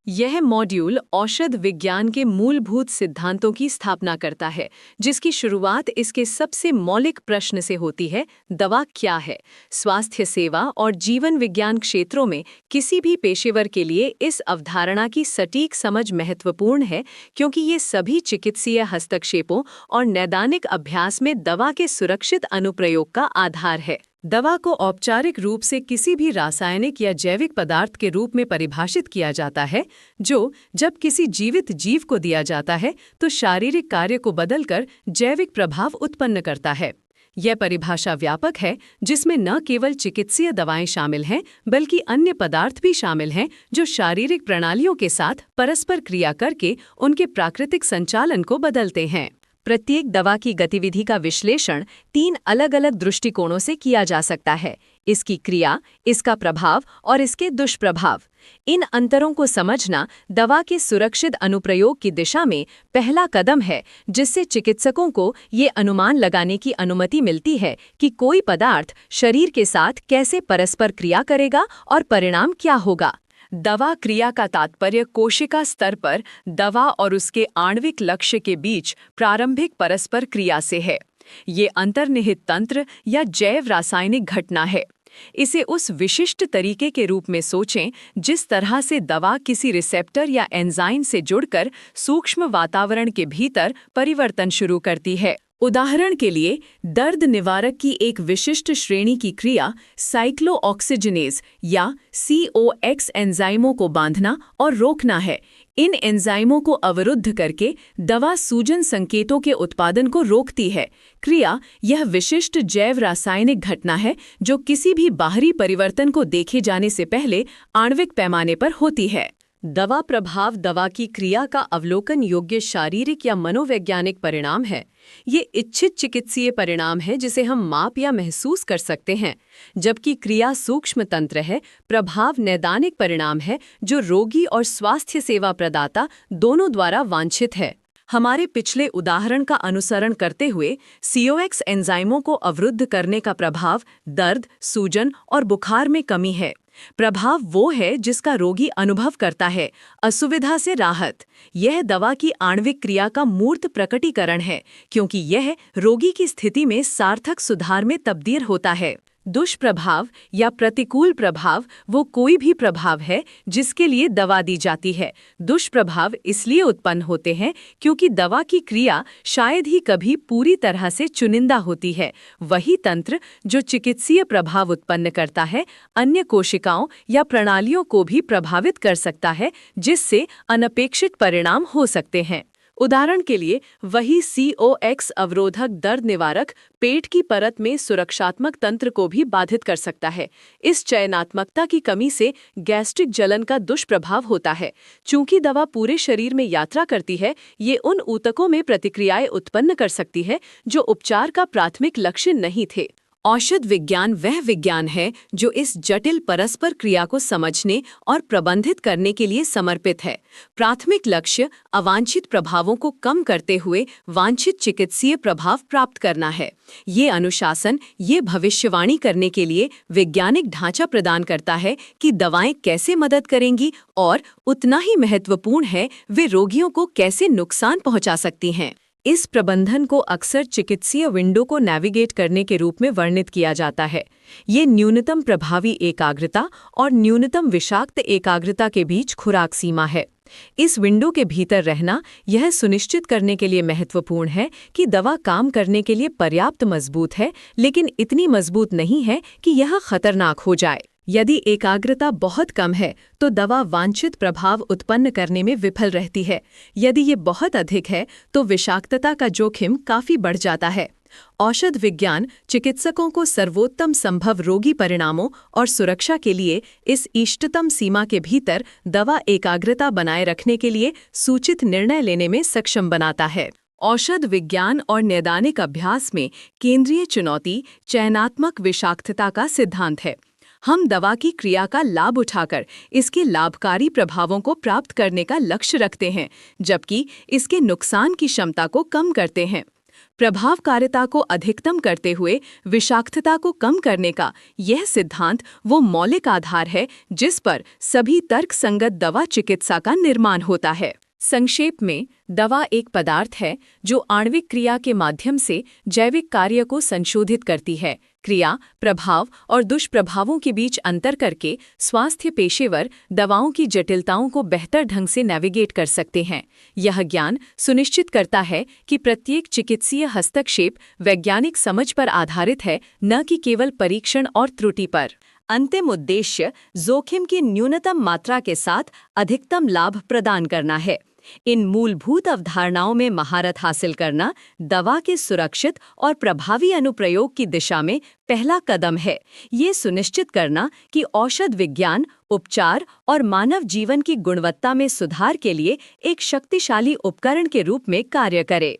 यह मॉड्यूल औषध विज्ञान के मूलभूत सिद्धांतों की स्थापना करता है, जिसकी शुरुआत इसके सबसे मौलिक प्रश्न से होती है: दवा क्या है? स्वास्थ्य सेवा और जीवन विज्ञान क्षेत्रों में किसी भी पेशेवर के लिए इस अवधारणा की सटीक समझ महत्वपूर्ण है, क्योंकि ये सभी चिकित्सीय हस्तक्षेपों और नैदानिक अभ्यास में दवा के सुरक्षित अनुप्रयोग का आधार है। दवा को औपचारिक रूप से किसी भी रासायनिक या जैविक पदार्थ के रूप में परिभाषित किया जाता है, जो जब किसी जीवित जीव को दिया जाता है तो शारीरिक कार्य को बदलकर जैविक प्रभाव उत्पन्न करता है। यह परिभाषा व्यापक है, जिसमें न केवल चिकित्सीय दवाएं शामिल हैं, बल्कि अन्य पदार्थ भी शामिल हैं जो शारीरिक प्रणालियों के साथ परस्पर क्रिया करके उनके प्राकृतिक संचालन को बदलते हैं। प्रत्येक दवा की गतिविधि का विश्लेषण 3 अलग-अलग दृष्टिकोणों से किया जा सकता है: इसकी क्रिया, इसका प्रभाव और इसके दुष्प्रभाव। इन अंतरों को समझना दवा के सुरक्षित अनुप्रयोग की दिशा में पहला कदम है, जिससे चिकित्सकों को ये अनुमान लगाने की अनुमति मिलती है कि कोई पदार्थ शरीर के साथ कैसे परस्पर क्रिया करेगा और परिणाम क्या होगा। दवा क्रिया का तात्पर्य कोशिका स्तर पर दवा और उसके आणविक लक्ष्य के बीच प्रारंभिक परस्पर क्रिया से है। ये अंतर्निहित तंत्र या जैव रासायनिक घटना है। इसे उस विशिष्ट तरीके के रूप में सोचें जिस तरह से दवा किसी रिसेप्टर या एंजाइम से जुड़कर सूक्ष्म वातावरण के भीतर परिवर्तन शुरू करती है। उदाहरण के लिए, दर्द निवारक की एक विशिष्ट श्रेणी की क्रिया साइक्लोऑक्सीजिनेज या COX एंजाइमों को बांधना और रोकना है। इन एंजाइमों को अवरुद्ध करके दवा सूजन संकेतों के उत्पादन को रोकती है। क्रिया यह विशिष्ट जैव रासायनिक घटना है जो किसी भी बाहरी परिवर्तन को देखे जाने से पहले आणविक पैमाने पर होती है। दवा प्रभाव दवा की क्रिया का अवलोकन योग्य शारीरिक या मनोवैज्ञानिक परिणाम है। ये इच्छित चिकित्सीय परिणाम है जिसे हम माप या महसूस कर सकते हैं, जबकि क्रिया सूक्ष्म तंत्र है। प्रभाव नैदानिक परिणाम है जो रोगी और स्वास्थ्य सेवा प्रदाता दोनों द्वारा वांछित है। हमारे पिछले उदाहरण का अनुसरण करते हुए COX एंजाइमों को अवरुद्ध करने का प्रभाव दर्द, सूजन और बुखार में कमी है। प्रभाव वो है जिसका रोगी अनुभव करता है: असुविधा से राहत। यह दवा की आणविक क्रिया का मूर्त प्रकटीकरण है, क्योंकि यह रोगी की स्थिति में सार्थक सुधार में तब्दील होता है। दुष्प्रभाव या प्रतिकूल प्रभाव वो कोई भी प्रभाव है जिसके लिए दवा दी जाती है। दुष्प्रभाव इसलिए उत्पन्न होते हैं क्योंकि दवा की क्रिया शायद ही कभी पूरी तरह से चुनिंदा होती है। वही तंत्र जो चिकित्सीय प्रभाव उत्पन्न करता है अन्य कोशिकाओं या प्रणालियों को भी प्रभावित कर सकता है, जिससे अनपेक्षित परिणाम हो सकते हैं। उदाहरण के लिए, वही COX अवरोधक दर्द निवारक पेट की परत में सुरक्षात्मक तंत्र को भी बाधित कर सकता है। इस चयनात्मकता की कमी से गैस्ट्रिक जलन का दुष्प्रभाव होता है। चूंकि दवा पूरे शरीर में यात्रा करती है, ये उन ऊतकों में प्रतिक्रियाएं उत्पन्न कर सकती है जो उपचार का प्राथमिक लक्ष्य नहीं थे। औषध विज्ञान वह विज्ञान है जो इस जटिल परस्पर क्रिया को समझने और प्रबंधित करने के लिए समर्पित है। प्राथमिक लक्ष्य अवांछित प्रभावों को कम करते हुए वांछित चिकित्सीय प्रभाव प्राप्त करना है। ये अनुशासन ये भविष्यवाणी करने के लिए वैज्ञानिक ढांचा प्रदान करता है कि दवाएं कैसे मदद करेंगी, और उतना ही महत्वपूर्ण है वे रोगियों को कैसे नुकसान पहुंचा सकती हैं। इस प्रबंधन को अक्सर चिकित्सीय विंडो को नेविगेट करने के रूप में वर्णित किया जाता है। ये न्यूनतम प्रभावी एकाग्रता और न्यूनतम विषाक्त एकाग्रता के बीच खुराक सीमा है। इस विंडो के भीतर रहना यह सुनिश्चित करने के लिए महत्वपूर्ण है कि दवा काम करने के लिए पर्याप्त मजबूत है, लेकिन इतनी मजबूत नहीं है कि यह खतरनाक हो जाए। यदि एकाग्रता बहुत कम है तो दवा वांछित प्रभाव उत्पन्न करने में विफल रहती है। यदि ये बहुत अधिक है तो विषाक्तता का जोखिम काफी बढ़ जाता है। औषध विज्ञान चिकित्सकों को सर्वोत्तम संभव रोगी परिणामों और सुरक्षा के लिए इस इष्टतम सीमा के भीतर दवा एकाग्रता बनाए रखने के लिए सूचित निर्णय लेने में सक्षम बनाता है। औषध विज्ञान और नैदानिक अभ्यास में केंद्रीय चुनौती चयनात्मक विषाक्तता का सिद्धांत है। हम दवा की क्रिया का लाभ उठाकर इसके लाभकारी प्रभावों को प्राप्त करने का लक्ष्य रखते हैं, जबकि इसके नुकसान की क्षमता को कम करते हैं। प्रभावकारिता को अधिकतम करते हुए विषाक्तता को कम करने का यह सिद्धांत वो मौलिक आधार है जिस पर सभी तर्कसंगत दवा चिकित्सा का निर्माण होता है। संक्षेप में, दवा एक पदार्थ है जो आणविक क्रिया के माध्यम से जैविक कार्य को संशोधित करती है। क्रिया, प्रभाव और दुष्प्रभावों के बीच अंतर करके स्वास्थ्य पेशेवर दवाओं की जटिलताओं को बेहतर ढंग से नेविगेट कर सकते हैं। यह ज्ञान सुनिश्चित करता है कि प्रत्येक चिकित्सीय हस्तक्षेप वैज्ञानिक समझ पर आधारित है, न कि केवल परीक्षण और त्रुटि पर। अंतिम उद्देश्य जोखिम की न्यूनतम मात्रा के साथ अधिकतम लाभ प्रदान करना है। इन मूलभूत अवधारणाओं में महारत हासिल करना दवा के सुरक्षित और प्रभावी अनुप्रयोग की दिशा में पहला कदम है। ये सुनिश्चित करना कि औषध विज्ञान, उपचार और मानव जीवन की गुणवत्ता में सुधार के लिए एक शक्तिशाली उपकरण के रूप में कार्य करे।